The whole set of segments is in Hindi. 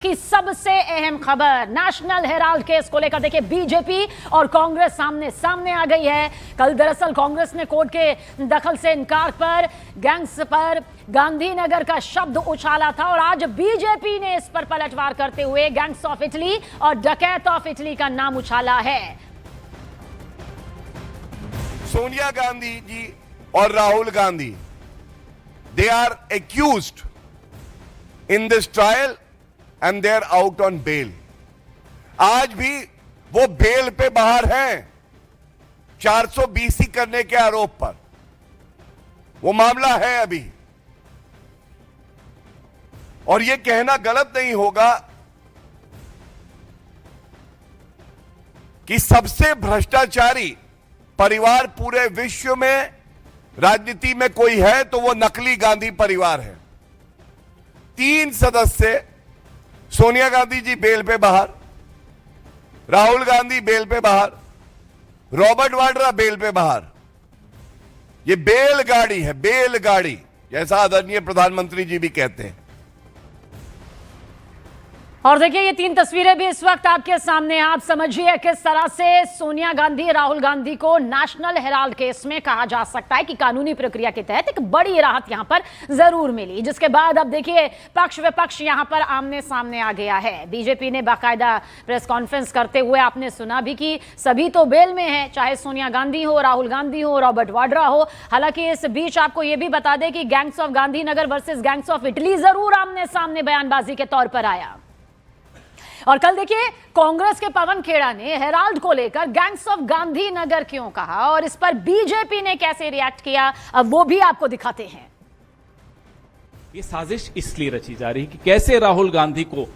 की सबसे अहम खबर नेशनल हेराल्ड केस को लेकर देखिए बीजेपी और कांग्रेस सामने आ गई है। कल दरअसल कांग्रेस ने कोर्ट के दखल से इनकार पर गैंग्स पर गांधीनगर का शब्द उछाला था और आज बीजेपी ने इस पर पलटवार करते हुए गैंग्स ऑफ इटली और डकैत ऑफ इटली का नाम उछाला है। सोनिया गांधी जी और Rahul Gandhi they are accused in this trial and they are out on bail. आज भी वो बेल पे बाहर हैं 420 करने के आरोप पर। वो मामला है अभी, और ये कहना गलत नहीं होगा कि सबसे भ्रष्टाचारी परिवार पूरे विश्व में राजनीति में कोई है तो वो नकली गांधी परिवार है। 3 सदस्य, सोनिया गांधी जी बेल पे बाहर, राहुल गांधी बेल पे बाहर, रॉबर्ट वाड्रा बेल पे बाहर। ये बेलगाड़ी है, बेलगाड़ी, जैसा आदरणीय प्रधानमंत्री जी भी कहते हैं। और देखिए ये 3 तस्वीरें भी इस वक्त आपके सामने। आप समझिए किस तरह से सोनिया गांधी, राहुल गांधी को नेशनल हेराल्ड केस में कहा जा सकता है कि कानूनी प्रक्रिया के तहत एक बड़ी राहत यहां पर जरूर मिली, जिसके बाद अब देखिए पक्ष विपक्ष यहां पर आमने सामने आ गया है। बीजेपी ने बाकायदा प्रेस कॉन्फ्रेंस करते हुए आपने सुना भी कि सभी तो बेल में है, चाहे सोनिया गांधी हो, राहुल गांधी हो, रॉबर्ट वाड्रा हो। हालांकि इस बीच आपको यह भी बता दें कि gangs of Gandhinagar versus gangs of Italy जरूर आमने सामने बयानबाजी के तौर पर आया। और कल देखिए कांग्रेस के पवन खेड़ा ने हेराल्ड को लेकर गैंग्स ऑफ गांधीनगर क्यों कहा और इस पर बीजेपी ने कैसे रिएक्ट किया, अब वो भी आपको दिखाते हैं। ये साजिश इसलिए रची जा रही है कि कैसे राहुल गांधी को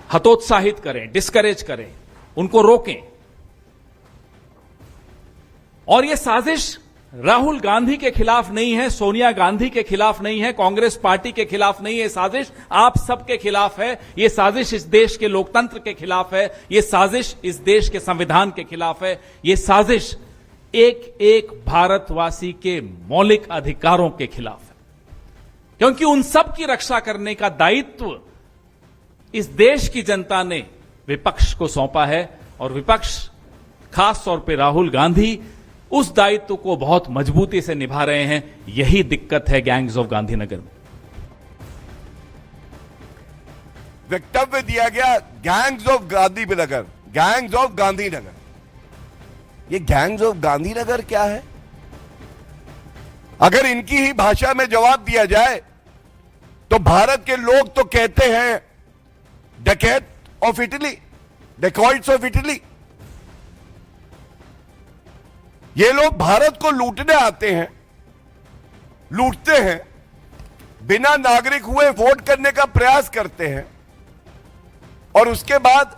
हतोत्साहित करें, डिस्करेज करें, उनको रोकें। और ये साजिश राहुल गांधी के खिलाफ नहीं है, सोनिया गांधी के खिलाफ नहीं है, कांग्रेस पार्टी के खिलाफ नहीं है। साजिश आप सबके खिलाफ है। ये साजिश इस देश के लोकतंत्र के खिलाफ है। ये साजिश इस देश के संविधान के खिलाफ है। ये साजिश एक एक भारतवासी के मौलिक अधिकारों के खिलाफ है, क्योंकि उन सब की रक्षा करने का दायित्व इस देश की जनता ने विपक्ष को सौंपा है। और विपक्ष, खास तौर पर राहुल गांधी, उस दायित्व को बहुत मजबूती से निभा रहे हैं। यही दिक्कत है गैंग्स ऑफ गांधीनगर में। वक्तव्य दिया गया gangs of Gandhinagar, gangs of Gandhinagar. ये गैंग्स ऑफ गांधीनगर क्या है? अगर इनकी ही भाषा में जवाब दिया जाए तो भारत के लोग तो कहते हैं डकैत of Italy, dacoits of Italy. ये लोग भारत को लूटने आते हैं, लूटते हैं, बिना नागरिक हुए वोट करने का प्रयास करते हैं, और उसके बाद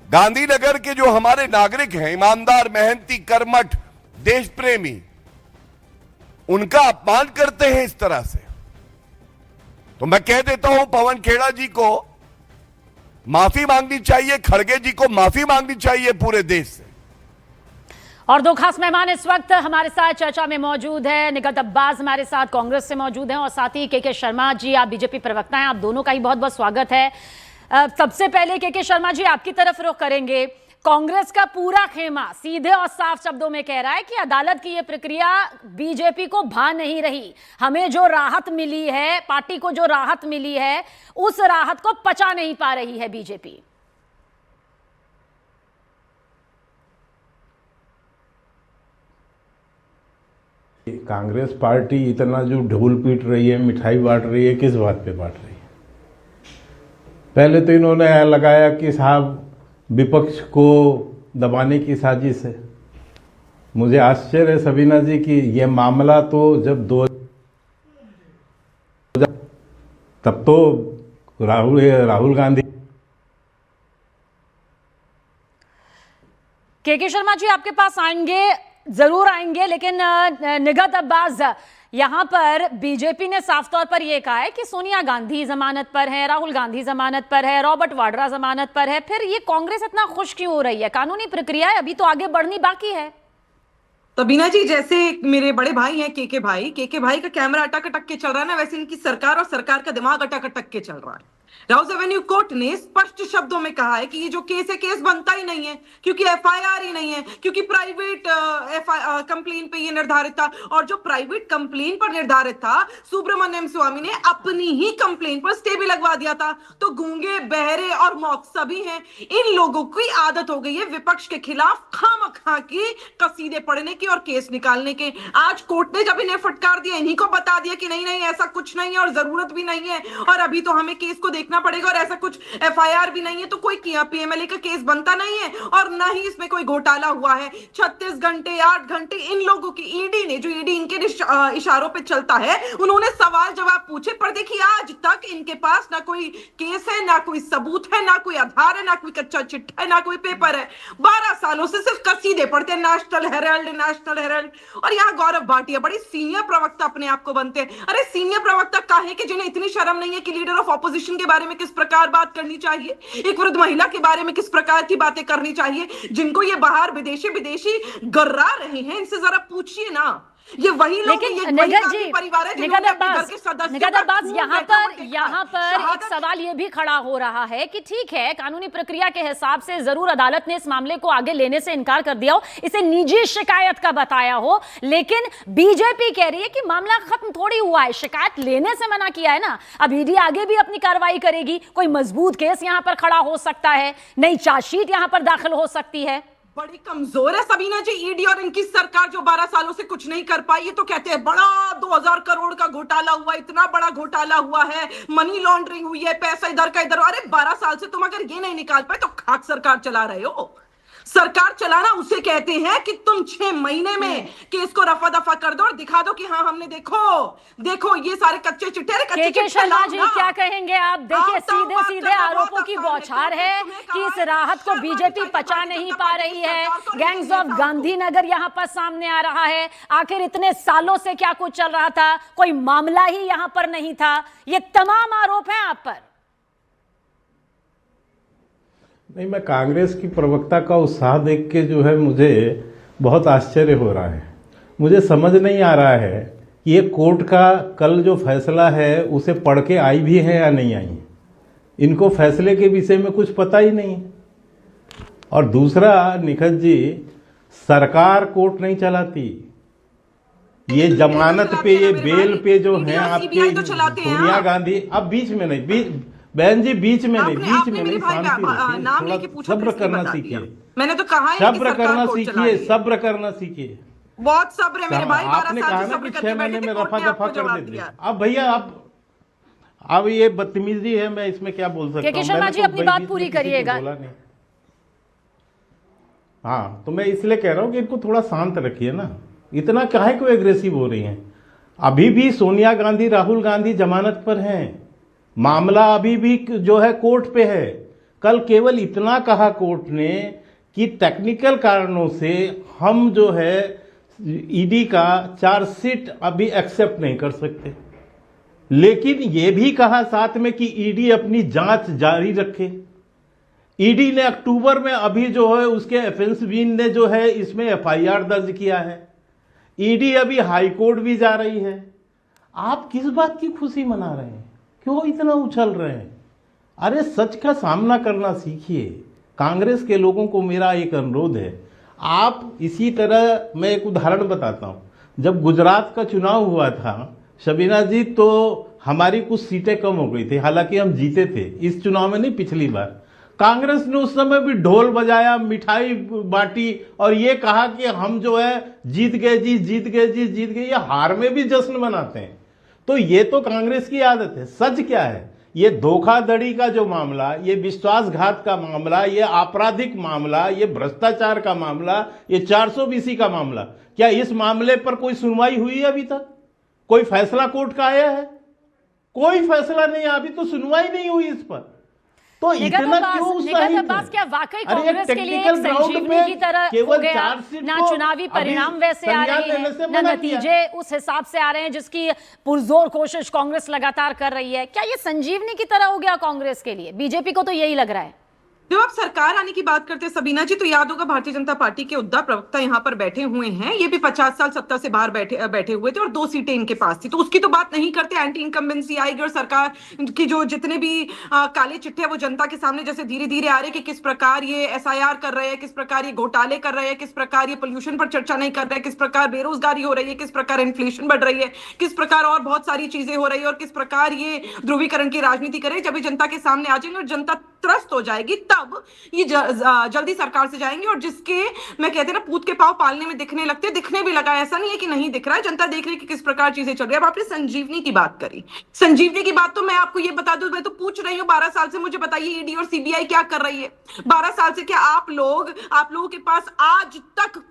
गांधीनगर के जो हमारे नागरिक हैं, ईमानदार, मेहनती, कर्मठ, देश प्रेमी, उनका अपमान करते हैं इस तरह से। तो मैं कह देता हूं पवन खेड़ा जी को माफी मांगनी चाहिए, खड़गे जी को माफी मांगनी चाहिए पूरे देश से। और 2 खास मेहमान इस वक्त हमारे साथ चर्चा में मौजूद है। निगत अब्बास हमारे साथ कांग्रेस से मौजूद हैं और साथ ही के शर्मा जी, आप बीजेपी प्रवक्ता हैं। आप दोनों का ही बहुत बहुत स्वागत है। सबसे पहले के शर्मा जी, आपकी तरफ रुख करेंगे। कांग्रेस का पूरा खेमा सीधे और साफ शब्दों में कह रहा है कि अदालत की यह प्रक्रिया बीजेपी को भा नहीं रही। हमें जो राहत मिली है, पार्टी को जो राहत मिली है, उस राहत को पचा नहीं पा रही है बीजेपी। कांग्रेस पार्टी इतना जो ढोल पीट रही है, मिठाई बांट रही है, किस बात पे बांट रही है? पहले तो इन्होंने लगाया कि साहब विपक्ष को दबाने की साजिश है। मुझे आश्चर्य है सबीना जी कि यह मामला तो जब तब तो राहुल गांधी। के शर्मा जी आपके पास आएंगे, जरूर आएंगे, लेकिन निगत अब्बास, यहां पर बीजेपी ने साफ तौर पर यह कहा है कि सोनिया गांधी जमानत पर है, राहुल गांधी जमानत पर है, रॉबर्ट वाड्रा जमानत पर है। फिर ये कांग्रेस इतना खुश क्यों हो रही है? कानूनी प्रक्रिया है, अभी तो आगे बढ़नी बाकी है। तो बीना जी, जैसे मेरे बड़े भाई हैं के भाई का कैमरा अटक अटक के चल रहा है ना, वैसे इनकी सरकार और सरकार का दिमाग अटक अटक के चल रहा है। राउज एवेन्यू कोर्ट ने स्पष्ट शब्दों में कहा है कि ये जो केस है, केस बनता ही नहीं है, क्योंकि एफआईआर ही नहीं है, क्योंकि प्राइवेट कंप्लेन पे ये निर्धारित था। और जो प्राइवेट कंप्लेन पर निर्धारित था, सुब्रमण्यम स्वामी ने अपनी ही कंप्लेन पर स्टे भी लगवा दिया था। तो गूंगे, बहरे और मौक सभी हैं। इन लोगों की आदत हो गई है विपक्ष के खिलाफ खामखा की कसीदे पढ़ने की और केस निकालने के। आज कोर्ट ने जब इन्हें फटकार दिया, इन्हीं को बता दिया कि नहीं नहीं ऐसा कुछ नहीं है और जरूरत भी नहीं है, और अभी तो हमें केस को देखना पड़ेगा और ऐसा कुछ एफआईआर भी नहीं है, तो कोई पीएमएलए का केस बनता नहीं है और ना ही इसमें कोई घोटाला हुआ है। 36 घंटे 8 घंटे इन लोगों की ईडी ने, जो ईडी इनके इशारों पे चलता है, उन्होंने सवाल जवाब पूछे, पर देखिए आज तक इनके पास ना कोई केस है, ना कोई सबूत है, ना कोई आधार है, ना कोई कच्चा चिट्ठा है, ना कोई पेपर है। 12 सालों से सिर्फ कसीदे पढ़ते हैं, नेशनल हेराल्ड। और यहाँ गौरव भाटिया बड़ी सीनियर प्रवक्ता अपने आप को बनते हैं। अरे सीनियर प्रवक्ता काहे कि जिन्हें इतनी शर्म नहीं है कि लीडर ऑफ ऑपोजिशन के बारे में किस प्रकार बात करनी चाहिए, एक वृद्ध महिला के बारे में किस प्रकार की बातें करनी चाहिए, जिनको ये बाहर विदेशी गर्रा रहे हैं, इनसे जरा पूछिए ना। ये वही लोग, लेकिन निगत जी, निगत अब्बास, यहाँ पर एक सवाल ये भी खड़ा हो रहा है कि ठीक है, कानूनी प्रक्रिया के हिसाब से जरूर अदालत ने इस मामले को आगे लेने से इनकार कर दिया हो, इसे निजी शिकायत का बताया हो, लेकिन बीजेपी कह रही है कि मामला खत्म थोड़ी हुआ है, शिकायत लेने से मना किया है ना। अब ईडी आगे भी अपनी कार्रवाई करेगी, कोई मजबूत केस यहां पर खड़ा हो सकता है, नई चार्जशीट यहां पर दाखिल हो सकती है। बड़ी कमजोर है सबीना जी ईडी और इनकी सरकार, जो 12 सालों से कुछ नहीं कर पाई है। तो कहते हैं बड़ा 2000 करोड़ का घोटाला हुआ, इतना बड़ा घोटाला हुआ है, मनी लॉन्ड्रिंग हुई है, पैसा इधर का इधर। अरे 12 साल से तुम अगर ये नहीं निकाल पाए तो खाक सरकार चला रहे हो। सरकार चलाना उसे कहते हैं कि तुम 6 महीने में केस को रफा दफा कर दो और दिखा दो कि हाँ हमने देखो ये सारे कच्चे चिट्ठे। के शर्मा जी क्या कहेंगे आप? देखिए सीधे सीधे आरोपों की बौछार है कि इस राहत को बीजेपी पचा नहीं पा रही है। गैंग्स ऑफ गांधीनगर यहाँ पर सामने आ रहा है। आखिर इतने सालों से क्या कुछ चल रहा था, कोई मामला ही यहाँ पर नहीं था। ये तमाम आरोप हैं आप पर। नहीं, मैं कांग्रेस की प्रवक्ता का उत्साह देख के जो है मुझे बहुत आश्चर्य हो रहा है। मुझे समझ नहीं आ रहा है कि ये कोर्ट का कल जो फैसला है उसे पढ़ के आई भी है या नहीं आई। इनको फैसले के विषय में कुछ पता ही नहीं। और दूसरा, निखत जी, सरकार कोर्ट नहीं चलाती। ये जमानत पे, ये बेल पे जो है आपके सोनिया गांधी, अब बीच में नहीं, बहन जी बीच में नहीं, शांति रखिए, थोड़ा सब्र करना सीखिए। मैंने तो कहा है सब्र करना सीखिए, सब्र करना सीखिए। बहुत सब्र है मेरे भाई। आपने कहा ना कि 6 महीने में रफा दफा कर देते। अब भैया अब ये बदतमीजी है, मैं इसमें क्या बोल सकता हूँ। शर्मा जी अपनी बात पूरी करिएगा। हाँ, तो मैं इसलिए कह रहा हूँ कि इनको थोड़ा शांत रखिए ना। इतना काहे को एग्रेसिव हो रही हैं। अभी भी सोनिया गांधी, राहुल गांधी जमानत पर हैं। मामला अभी भी जो है कोर्ट पे है। कल केवल इतना कहा कोर्ट ने कि टेक्निकल कारणों से हम जो है ईडी का चार्जशीट अभी एक्सेप्ट नहीं कर सकते, लेकिन यह भी कहा साथ में कि ईडी अपनी जांच जारी रखे। ईडी ने अक्टूबर में अभी जो है उसके एफेंस विंग ने जो है इसमें एफआईआर दर्ज किया है। ईडी अभी हाई कोर्ट भी जा रही है। आप किस बात की खुशी मना रहे हैं? क्यों इतना उछल रहे हैं? अरे सच का सामना करना सीखिए। कांग्रेस के लोगों को मेरा एक अनुरोध है, आप इसी तरह, मैं एक उदाहरण बताता हूं। जब गुजरात का चुनाव हुआ था शबीना जी, तो हमारी कुछ सीटें कम हो गई थी, हालांकि हम जीते थे। इस चुनाव में नहीं, पिछली बार कांग्रेस ने उस समय भी ढोल बजाया, मिठाई बांटी और ये कहा कि हम जो है जीत गए जी, जीत गए जी, जीत गए। ये हार में भी जश्न मनाते हैं। तो ये तो कांग्रेस की आदत है। सच क्या है? ये धोखाधड़ी का जो मामला, ये विश्वासघात का मामला, ये आपराधिक मामला, ये भ्रष्टाचार का मामला, ये 420 का मामला, क्या इस मामले पर कोई सुनवाई हुई है अभी तक? कोई फैसला कोर्ट का आया है? कोई फैसला नहीं, अभी तो सुनवाई नहीं हुई इस पर। तो इतना क्यों उत्साहित है? क्या वाकई कांग्रेस के लिए एक संजीवनी की तरह हो गया? ना चुनावी परिणाम वैसे आ रहे हैं, ना नतीजे उस हिसाब से आ रहे हैं जिसकी पुरजोर कोशिश कांग्रेस लगातार कर रही है। क्या ये संजीवनी की तरह हो गया कांग्रेस के लिए? बीजेपी को तो यही लग रहा है। जब आप सरकार आने की बात करते हैं सबीना जी, तो याद होगा भारतीय जनता पार्टी के उद्धा प्रवक्ता यहाँ पर बैठे हुए हैं, ये भी 50 साल सत्ता से बाहर बैठे हुए थे और 2 सीटें इनके पास थी, तो उसकी तो बात नहीं करते। एंटी इनकम्बेंसी आएगी और सरकार की जो जितने भी काले चिट्ठे वो जनता के सामने जैसे धीरे धीरे आ रहे कि किस प्रकार ये SIR कर रहे हैं, किस प्रकार ये घोटाले कर रहे हैं, किस प्रकार ये पोल्यूशन पर चर्चा नहीं कर रहे हैं, किस प्रकार बेरोजगारी हो रही है, किस प्रकार इन्फ्लेशन बढ़ रही है, किस प्रकार और बहुत सारी चीजें हो रही है और किस प्रकार ये ध्रुवीकरण की राजनीति कर रहे हैं। जब ये जनता के सामने आ जाएंगे और जनता त्रस्त हो जाएगी, तब ये जल्दी सरकार से जाएंगे। और जिसके मैं कहते हैं ना पूत के पांव पालने में दिखने लगते, दिखने भी लगा, ऐसा नहीं है कि नहीं दिख रहा है, जनता देख रही है कि किस प्रकार चीजें चल रही है। अब आपने संजीवनी की बात करी, संजीवनी की बात तो मैं आपको ये बता दूं, मैं तो पूछ रही हूँ 12 साल से, मुझे बताइए ईडी और CBI क्या कर रही है 12 साल से? क्या आप लोगों के पास आज तक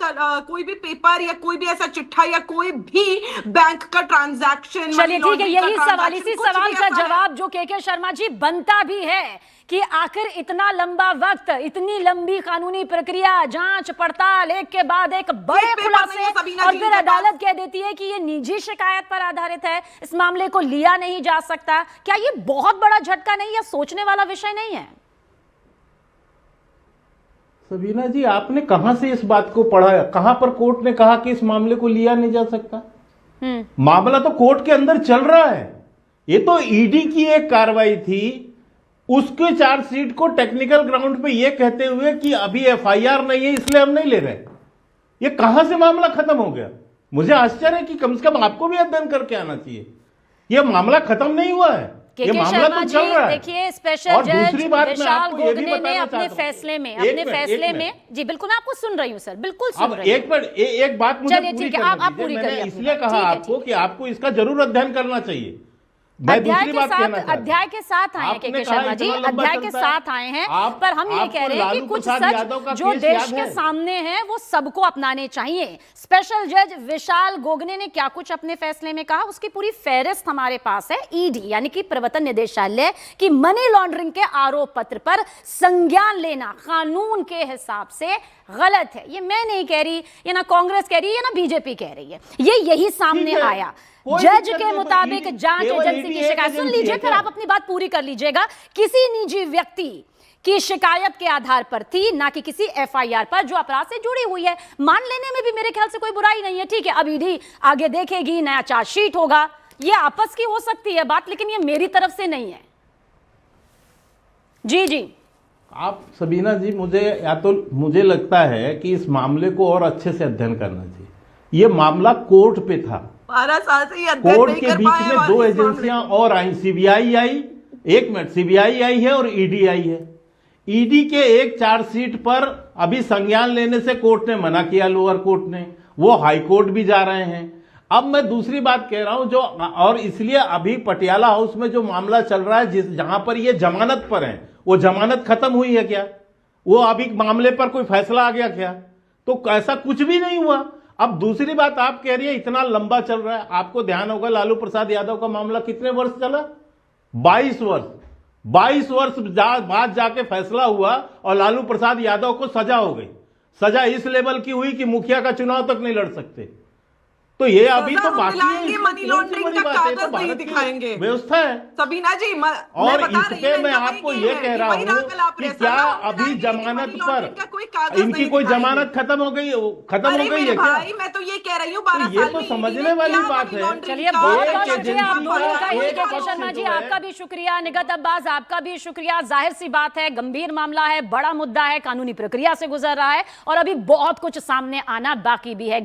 कोई भी पेपर या कोई भी ऐसा चिट्ठा या कोई भी बैंक का ट्रांजैक्शन? चलिए ठीक है, यही सवाल, इसी सवाल का जवाब जो के शर्मा जी बनता भी है कि आखिर इतना लंबा वक्त, इतनी लंबी कानूनी प्रक्रिया, जांच पड़ताल, एक के बाद एक बड़े खुलासे, और फिर अदालत कह देती है कि ये निजी शिकायत पर आधारित है, इस मामले को लिया नहीं जा सकता। क्या ये बहुत बड़ा झटका नहीं या सोचने वाला विषय नहीं है? सबीना जी, आपने कहां से इस बात को पढ़ा है? कहां पर कोर्ट ने कहा कि इस मामले को लिया नहीं जा सकता? मामला तो कोर्ट के अंदर चल रहा है। ये तो ईडी की एक कार्रवाई थी, उसके चार्जशीट को टेक्निकल ग्राउंड पे ये कहते हुए कि अभी FIR नहीं है इसलिए हम नहीं ले रहे। ये कहां से मामला खत्म हो गया? मुझे आश्चर्य है कि कम से कम आपको भी अध्ययन करके आना चाहिए। ये मामला खत्म नहीं हुआ है, ये मामला तो चल रहा है। देखिए, स्पेशल जज विशाल गोगने ने अपने फैसले में जी बिल्कुल, मैं आपको सुन रही हूं सर, बिल्कुल सुन रही हूं। एक बात मुझे चलिए ठीक है, आप पूरी करिए। इसलिए कहा आपको कि आपको इसका जरूर अध्ययन करना चाहिए। अध्याय के साथ आए हैं के शर्मा जी, अध्याय के साथ आए हैं, पर हम ये कह रहे हैं कि कुछ सच जो देश के सामने हैं वो सबको अपनाने चाहिए। स्पेशल जज विशाल गोगने ने क्या कुछ अपने फैसले में कहा, उसकी पूरी फहरिस्त हमारे पास है। ईडी यानी कि प्रवर्तन निदेशालय की मनी लॉन्ड्रिंग के आरोप पत्र पर संज्ञान लेना कानून के हिसाब से गलत है। ये मैं नहीं कह रही, ये ना कांग्रेस कह रही है ना बीजेपी कह रही है, ये यही सामने आया। जज के मुताबिक जांच एजेंसी की शिकायत, सुन लीजिए फिर आप अपनी बात पूरी कर लीजिएगा, किसी निजी व्यक्ति की शिकायत के आधार पर थी, ना कि किसी FIR पर जो अपराध से जुड़ी हुई है। मान लेने में भी मेरे ख्याल से कोई बुराई नहीं है। ठीक है, अब ईडी आगे देखेगी, नया चार्जशीट होगा, ये आपस की हो सकती है बात, लेकिन ये मेरी तरफ से नहीं है। जी जी आप सबीना जी, मुझे लगता है कि इस मामले को और अच्छे से अध्ययन करना चाहिए। ये मामला कोर्ट पे था, 12 साल से ये कोर्ट के बीच में 2 एजेंसियां और आई, CBI आई, एक मिनट, CBI आई है और ED आई है। ED के एक चार्जशीट पर अभी संज्ञान लेने से कोर्ट ने मना किया, लोअर कोर्ट ने, वो हाई कोर्ट भी जा रहे हैं। अब मैं दूसरी बात कह रहा हूं जो, और इसलिए अभी पटियाला हाउस में जो मामला चल रहा है, जहां पर ये जमानत पर है, वो जमानत खत्म हुई है क्या? वो अभी मामले पर कोई फैसला आ गया क्या? तो ऐसा कुछ भी नहीं हुआ। अब दूसरी बात आप कह रही है इतना लंबा चल रहा है, आपको ध्यान होगा लालू प्रसाद यादव का मामला कितने वर्ष चला? 22 वर्ष। 22 वर्ष बाद जाके फैसला हुआ और लालू प्रसाद यादव को सजा हो गई। सजा इस लेवल की हुई कि मुखिया का चुनाव तक नहीं लड़ सकते। तो ये अभी तो बाकी है, मनी लॉन्ड्रिंग का कागज नहीं दिखाएंगे, व्यवस्था है सबीना जी। और इसके मैं आपको ये कह रहा हूँ कि क्या अभी जमानत पर इनकी कोई जमानत खत्म हो गई है क्या? भाई मैं तो ये कह रही हूँ 12 ये तो समझने वाली बात है। चलिए बहुत शुक्रिया आप दोनों का, के शर्मा जी आपका भी शुक्रिया, निगत अब्बास आपका भी शुक्रिया। जाहिर सी बात है, गंभीर मामला है, बड़ा मुद्दा है, कानूनी प्रक्रिया से गुजर रहा है और अभी बहुत कुछ सामने आना बाकी भी है।